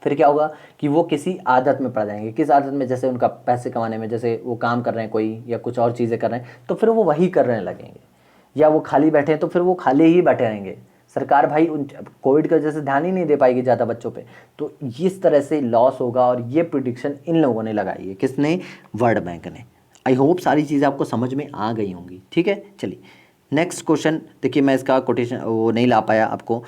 फिर क्या होगा कि वो किसी आदत में पड़ जाएंगे। किस आदत में? जैसे उनका पैसे कमाने में, जैसे वो काम कर रहे हैं कोई या कुछ और चीज़ें कर रहे हैं तो फिर वो वही करने लगेंगे, या वो खाली बैठे हैं तो फिर वो खाली ही बैठे रहेंगे। सरकार भाई उन कोविड की वजह से ध्यान ही नहीं दे पाएगी ज़्यादा बच्चों पे, तो इस तरह से लॉस होगा। और ये प्रिडिक्शन इन लोगों ने लगाई है। किसने? वर्ल्ड बैंक ने। आई होप सारी चीज़ें आपको समझ में आ गई होंगी। ठीक है, चलिए नेक्स्ट क्वेश्चन देखिए। मैं इसका कोटेशन वो नहीं ला पाया, आपको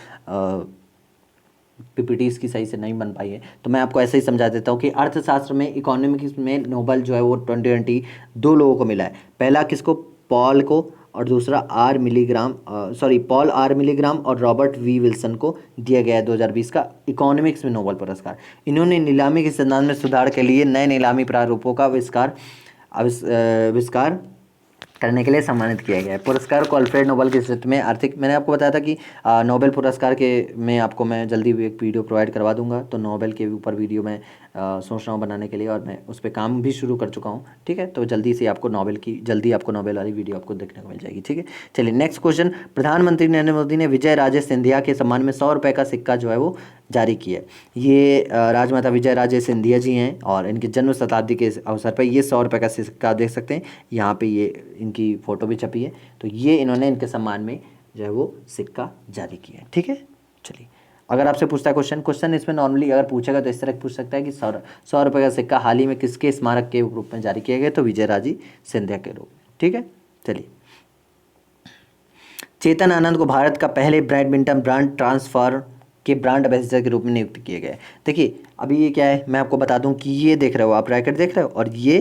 पीपीटीज़ की सही से नहीं बन पाई है, तो मैं आपको ऐसे ही समझा देता हूँ कि अर्थशास्त्र में, इकोनॉमिक्स में नोबेल जो है वो 2020 2 लोगों को मिला है। पहला किसको? पॉल को, और दूसरा पॉल आर मिलीग्राम और रॉबर्ट वी विल्सन को दिया गया है 2020 का इकोनॉमिक्स में नोबेल पुरस्कार। इन्होंने नीलामी के सिद्धांत में सुधार के लिए नए नीलामी प्रारूपों का आविष्कार करने के लिए सम्मानित किया गया है। पुरस्कार को अल्फ्रेड नोबेल की स्मृति में आर्थिक, मैंने आपको बताया था कि नोबेल पुरस्कार के में आपको मैं जल्दी एक वीडियो प्रोवाइड करवा दूंगा। तो नोबेल के ऊपर वीडियो मैं सोच रहा हूँ बनाने के लिए, और मैं उस पर काम भी शुरू कर चुका हूँ। ठीक है, तो जल्दी आपको नोबेल वाली वीडियो आपको देखने को मिल जाएगी। ठीक है, चलिए नेक्स्ट क्वेश्चन। प्रधानमंत्री नरेंद्र मोदी ने विजय राजे सिंधिया के सम्मान में 100 रुपये का सिक्का जो है वो जारी किया है। ये राजमाता विजय राजे सिंधिया जी हैं, और इनकी जन्म शताब्दी के अवसर पर ये 100 रुपये का सिक्का देख सकते हैं। यहाँ पे ये इनकी फ़ोटो भी छपी है, तो ये इन्होंने इनके सम्मान में जो है वो सिक्का जारी किया है। ठीक है, चलिए अगर आपसे पूछता है क्वेश्चन इसमें नॉर्मली अगर पूछेगा तो इस तरह पूछ सकता है कि 100 रुपये का सिक्का हाल ही में किसके स्मारक के रूप में जारी किया गया? तो विजय राजे सिंधिया के रूप में। ठीक है, चलिए चेतन आनंद को भारत का पहले बैडमिंटन ब्रांड ट्रांसफर के ब्रांड एम्बेसडर के रूप में नियुक्त किए गए। देखिए अभी ये क्या है, मैं आपको बता दूं कि ये देख रहे हो आप, रैकेट देख रहे हो, और ये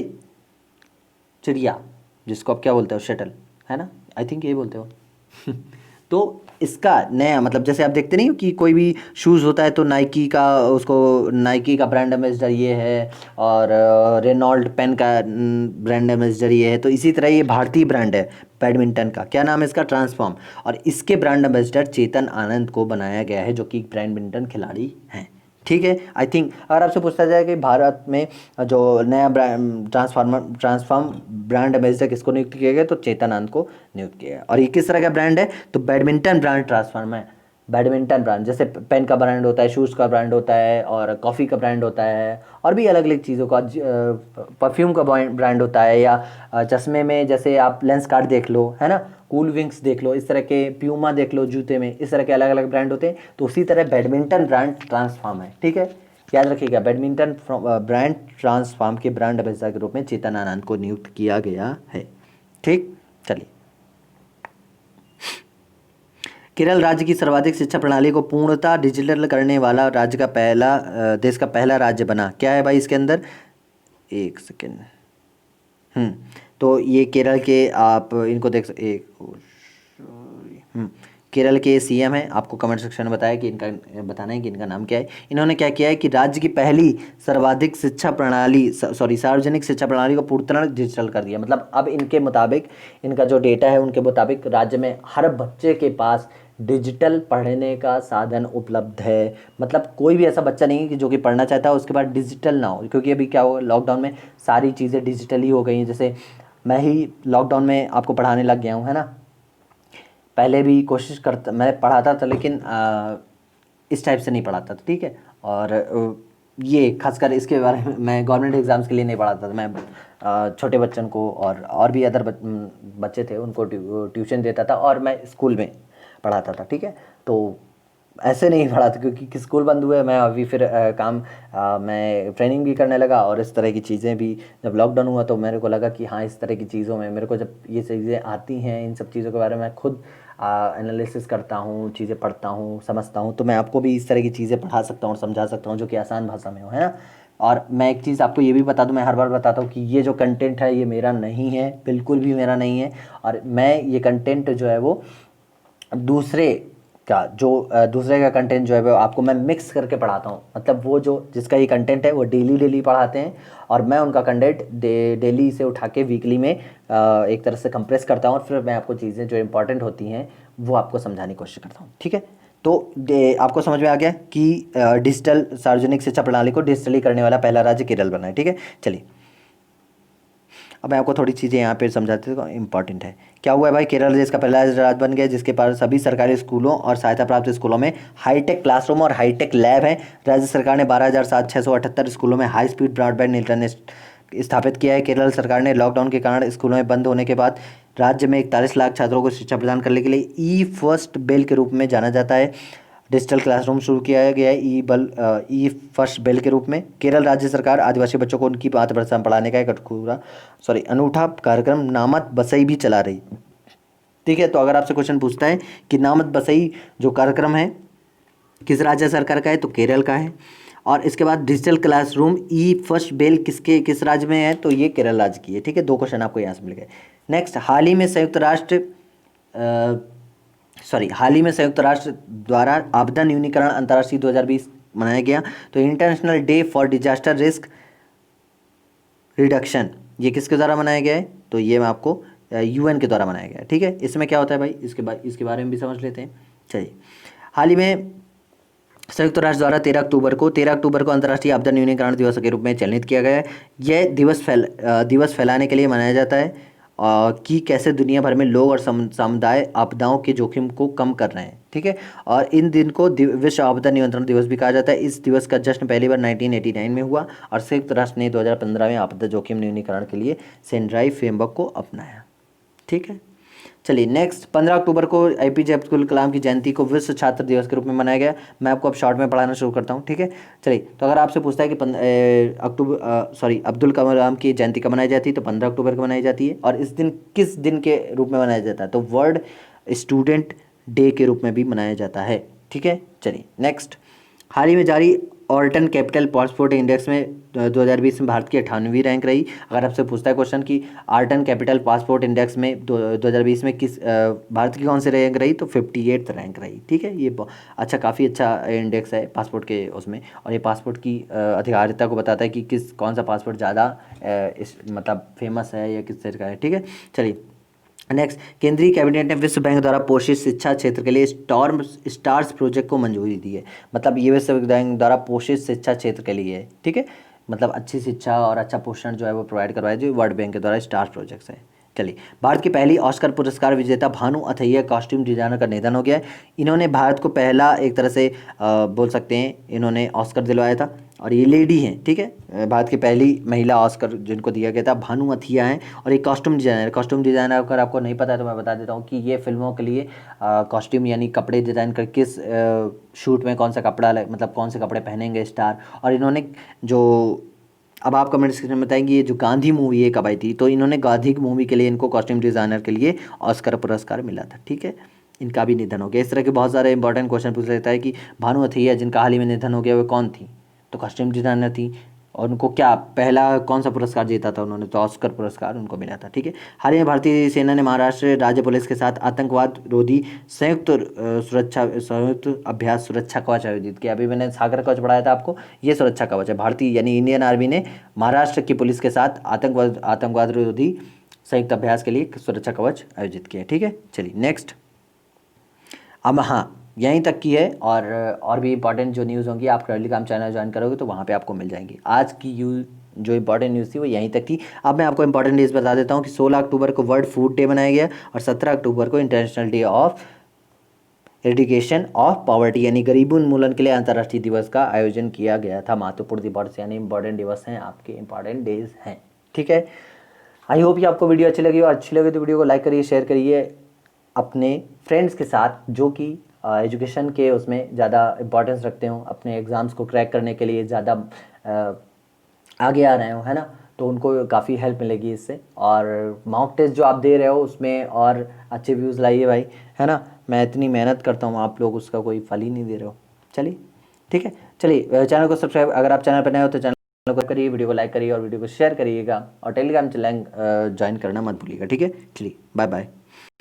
चिड़िया जिसको आप क्या बोलते हो, शटल, है ना, आई थिंक यही बोलते हो तो इसका नया मतलब, जैसे आप देखते नहीं हो कि कोई भी शूज़ होता है तो नाइकी का ब्रांड एम्बेसडर ये है, और रेनॉल्ड पेन का ब्रांड एम्बेसडर ये है। तो इसी तरह ये भारतीय ब्रांड है बैडमिंटन का, क्या नाम है इसका? ट्रांसफॉर्म। और इसके ब्रांड एम्बेसडर चेतन आनंद को बनाया गया है, जो कि बैडमिंटन खिलाड़ी हैं। ठीक है, आई थिंक अगर आपसे पूछा जाए कि भारत में जो नया ट्रांसफॉर्म ब्रांड एम्बेसडर किसको नियुक्त किया गया, तो चेतन आनंद को नियुक्त किया गया। और ये किस तरह का ब्रांड है? तो बैडमिंटन ब्रांड ट्रांसफॉर्म है। बैडमिंटन ब्रांड, जैसे पेन का ब्रांड होता है, शूज़ का ब्रांड होता है, और कॉफ़ी का ब्रांड होता है, और भी अलग अलग चीज़ों का, परफ्यूम का ब्रांड होता है, या चश्मे में जैसे आप लेंस कार्ड देख लो, है ना, कूल विंग्स देख लो, इस तरह के प्यूमा देख लो, जूते में इस तरह के अलग अलग ब्रांड होते हैं। तो उसी तरह बैडमिंटन ब्रांड ट्रांसफॉर्म है। ठीक है, याद रखिएगा, बैडमिंटन ब्रांड ट्रांसफॉर्म के ब्रांड एम्बेसडर के रूप में चेतन आनंद को नियुक्त किया गया है। ठीक, चलिए केरल राज्य की सर्वाधिक शिक्षा प्रणाली को पूर्णतः डिजिटल करने वाला देश का पहला राज्य बना। क्या है भाई इसके अंदर? एक सेकेंड, तो ये केरल के आप इनको देख एक केरल के सीएम हैं। आपको कमेंट सेक्शन में बताया कि इनका बताना है कि इनका नाम क्या है। इन्होंने क्या किया है कि राज्य की पहली सर्वाधिक शिक्षा प्रणाली सार्वजनिक शिक्षा प्रणाली को पूरी तरह डिजिटल कर दिया। मतलब अब इनके मुताबिक, इनका जो डेटा है उनके मुताबिक राज्य में हर बच्चे के पास डिजिटल पढ़ने का साधन उपलब्ध है। मतलब कोई भी ऐसा बच्चा नहीं है कि जो कि पढ़ना चाहता है उसके बाद डिजिटल ना हो, क्योंकि अभी क्या हो, लॉकडाउन में सारी चीज़ें डिजिटल ही हो गई हैं। जैसे मैं ही लॉकडाउन में आपको पढ़ाने लग गया हूँ, है ना। पहले भी कोशिश करता, मैं पढ़ाता था, लेकिन इस टाइप से नहीं पढ़ाता था, ठीक है। और ये खासकर इसके बारे में मैं गवर्नमेंट एग्ज़ाम्स के लिए नहीं पढ़ाता था। मैं छोटे बच्चों को और भी अदर बच्चे थे उनको ट्यूशन देता था, और मैं स्कूल में पढ़ाता था, ठीक है। तो ऐसे नहीं पढ़ाता, क्योंकि स्कूल बंद हुए, मैं अभी फिर मैं ट्रेनिंग भी करने लगा, और इस तरह की चीज़ें भी जब लॉकडाउन हुआ तो मेरे को लगा कि हाँ, इस तरह की चीज़ों में मेरे को जब ये चीज़ें आती हैं, इन सब चीज़ों के बारे में मैं खुद एनालिसिस करता हूँ, चीज़ें पढ़ता हूँ, समझता हूँ, तो मैं आपको भी इस तरह की चीज़ें पढ़ा सकता हूँ और समझा सकता हूँ जो कि आसान भाषा में हो, है ना। और मैं एक चीज़ आपको ये भी बता दूं, मैं हर बार बताता हूँ कि ये जो कंटेंट है ये मेरा नहीं है, बिल्कुल भी मेरा नहीं है। और मैं ये कंटेंट जो है वो दूसरे दूसरे का कंटेंट जो है वो आपको मैं मिक्स करके पढ़ाता हूँ। मतलब वो जो जिसका ये कंटेंट है वो डेली पढ़ाते हैं, और मैं उनका कंटेंट डेली से उठा के वीकली में एक तरह से कंप्रेस करता हूँ, और फिर मैं आपको चीज़ें जो इंपॉर्टेंट होती हैं वो आपको समझाने की कोशिश करता हूँ, ठीक है। तो आपको समझ में आ गया कि डिजिटल सार्वजनिक शिक्षा प्रणाली को डिजिटली करने वाला पहला राज्य केरल बना है, ठीक है। चलिए अब मैं आपको थोड़ी चीज़ें यहाँ पे समझाते हैं, इंपॉर्टेंट है। क्या हुआ है भाई, केरल देश का पहला राज्य बन गया जिसके पास सभी सरकारी स्कूलों और सहायता प्राप्त स्कूलों में हाईटेक क्लासरूम और हाईटेक लैब है। राज्य सरकार ने 12,678 स्कूलों में हाई स्पीड ब्रॉडबैंड इंटरनेट स्थापित किया है। केरल सरकार ने लॉकडाउन के कारण स्कूलों में बंद होने के बाद राज्य में 41 लाख छात्रों को शिक्षा प्रदान करने के लिए ई फर्स्ट बेल के रूप में जाना जाता है डिजिटल क्लासरूम शुरू किया गया है ई फर्स्ट बेल के रूप में। केरल राज्य सरकार आदिवासी बच्चों को उनकी मातृभाषा में पढ़ाने का एक अनूठा कार्यक्रम नामत बसई भी चला रही, ठीक है। तो अगर आपसे क्वेश्चन पूछता है कि नामत बसई जो कार्यक्रम है किस राज्य सरकार का है, तो केरल का है। और इसके बाद डिजिटल क्लासरूम ई फर्स्ट बेल किस राज्य में है, तो ये केरल राज्य की है, ठीक है। 2 क्वेश्चन आपको यहाँ से मिल गए। नेक्स्ट, हाल ही में संयुक्त राष्ट्र द्वारा आपदा न्यूनीकरण अंतर्राष्ट्रीय 2020 मनाया गया। तो international day for disaster risk reduction ये किसके द्वारा मनाया गया है, तो ये मैं आपको यूएन के द्वारा मनाया गया है, ठीक है। इसमें क्या होता है भाई, इसके बारे में भी समझ लेते हैं। चलिए, हाल ही में संयुक्त राष्ट्र द्वारा 13 अक्टूबर को अंतर्राष्ट्रीय आपदा न्यूनीकरण दिवस के रूप में चयनित किया गया है। यह दिवस फैलाने के लिए मनाया जाता है कि कैसे दुनिया भर में लोग और समुदाय आपदाओं के जोखिम को कम कर रहे हैं, ठीक है। और इन दिन को विश्व आपदा नियंत्रण दिवस भी कहा जाता है। इस दिवस का जश्न पहली बार 1989 में हुआ, और संयुक्त राष्ट्र ने 2015 में आपदा जोखिम न्यूनीकरण के लिए सेंड्राई फ्रेमवर्क को अपनाया, ठीक है। चलिए नेक्स्ट, 15 अक्टूबर को एपीजे अब्दुल कलाम की जयंती को विश्व छात्र दिवस के रूप में मनाया गया। मैं आपको अब शॉर्ट में पढ़ाना शुरू करता हूँ, ठीक है। चलिए, तो अगर आपसे पूछता है कि अब्दुल कलाम की जयंती कब मनाई जाती है, तो 15 अक्टूबर को मनाई जाती है। और इस दिन किस दिन के रूप में मनाया जाता है, तो वर्ल्ड स्टूडेंट डे के रूप में भी मनाया जाता है, ठीक है। चलिए नेक्स्ट, हाल ही में जारी ऑल्टन कैपिटल पासपोर्ट इंडेक्स में 2020 में भारत की 98वीं रैंक रही। अगर आपसे पूछता है क्वेश्चन कि आल्टन कैपिटल पासपोर्ट इंडेक्स में 2020 में किस भारत की कौन सी रैंक रही, तो 58th रैंक रही, ठीक है। ये अच्छा, काफ़ी अच्छा इंडेक्स है पासपोर्ट के उसमें, और ये पासपोर्ट की अधिकारिता को बताता है कि कौन सा पासपोर्ट ज़्यादा मतलब फेमस है या किस तरह का है, ठीक है। चलिए नेक्स्ट, केंद्रीय कैबिनेट ने विश्व बैंक द्वारा पोषित शिक्षा क्षेत्र के लिए स्टार्स प्रोजेक्ट को मंजूरी दी है। मतलब ये विश्व बैंक द्वारा पोषित शिक्षा क्षेत्र के लिए है, ठीक है। मतलब अच्छी शिक्षा और अच्छा पोषण जो है वो प्रोवाइड करवाया, जो वर्ल्ड बैंक के द्वारा स्टार्स प्रोजेक्ट्स है। चलिए, भारत की पहली ऑस्कर पुरस्कार विजेता भानु अथैया कॉस्ट्यूम डिजाइनर का निधन हो गया है। इन्होंने भारत को पहला एक तरह से बोल सकते हैं इन्होंने ऑस्कर दिलवाया था, और ये लेडी हैं, ठीक है। भारत की पहली महिला ऑस्कर जिनको दिया गया था भानु अथिया हैं, और ये कॉस्ट्यूम डिज़ाइनर अगर आपको नहीं पता है तो मैं बता देता हूँ कि ये फिल्मों के लिए कॉस्ट्यूम यानी कपड़े डिज़ाइन कर किस शूट में कौन सा कपड़ा मतलब कौन से कपड़े पहनेंगे स्टार। और इन्होंने जो अब आप कमेंट सेक्शन में बताएंगे ये जो गांधी मूवी है कब आई थी, तो इन्होंने गांधी मूवी के लिए इनको कॉस्ट्यूम डिज़ाइनर के लिए ऑस्कर पुरस्कार मिला था, ठीक है। इनका भी निधन हो गया। इस तरह के बहुत सारे इंपॉर्टेंट क्वेश्चन पूछ लेता है कि भानु अथैया जिनका हाल ही में निधन हो गया वो कौन थी, तो कॉस्ट्यूम डिज़ाइनर थी, और उनको क्या पहला कौन सा पुरस्कार जीता था उन्होंने, तो ऑस्कर पुरस्कार उनको मिला था। ठीक है। हाल ही में भारतीय सेना ने महाराष्ट्र राज्य पुलिस के साथ आतंकवाद रोधी संयुक्त अभ्यास सुरक्षा कवच आयोजित किया। अभी मैंने सागर कवच पढ़ाया था आपको, ये सुरक्षा कवच है। भारतीय यानी इंडियन आर्मी ने महाराष्ट्र की पुलिस के साथ आतंकवाद रोधी संयुक्त अभ्यास के लिए एक सुरक्षा कवच आयोजित किया। ठीक है, चलिए नेक्स्ट। अब हाँ, यहीं तक की है, और भी इंपॉर्टेंट जो न्यूज़ होंगी आप टेलीग्राम चैनल ज्वाइन करोगे तो वहाँ पे आपको मिल जाएंगी। आज की जो इंपॉर्टेंट न्यूज़ थी वो यहीं तक थी। अब मैं आपको इंपॉर्टेंट न्यूज़ बता देता हूँ कि 16 अक्टूबर को वर्ल्ड फूड डे मनाया गया और 17 अक्टूबर को international day of eradication of poverty यानी गरीबी उन्मूलन के लिए अंतर्राष्ट्रीय दिवस का आयोजन किया गया था। महत्वपूर्ण दिवस यानी इंपॉर्टेंट दिवस हैं, आपके इंपॉर्टेंट डेज हैं। ठीक है, आई होप ये आपको वीडियो अच्छी लगी हो। अच्छी लगी तो वीडियो को लाइक करिए, शेयर करिए अपने फ्रेंड्स के साथ जो कि एजुकेशन के उसमें ज़्यादा इंपॉर्टेंस रखते हो, अपने एग्ज़ाम्स को क्रैक करने के लिए ज़्यादा आगे आ रहे हो, है ना, तो उनको काफ़ी हेल्प मिलेगी इससे। और मॉक टेस्ट जो आप दे रहे हो उसमें और अच्छे व्यूज़ लाइए भाई, है ना। मैं इतनी मेहनत करता हूँ, आप लोग उसका कोई फल ही नहीं दे रहे हो। चलिए ठीक है, चलिए चैनल को सब्सक्राइब, अगर आप चैनल पर नए हो तो चैनल को करिए, वीडियो को लाइक करिए और वीडियो को शेयर करिएगा और टेलीग्राम चैनल ज्वाइन करना मत भूलिएगा। ठीक है, चलिए बाय बाय।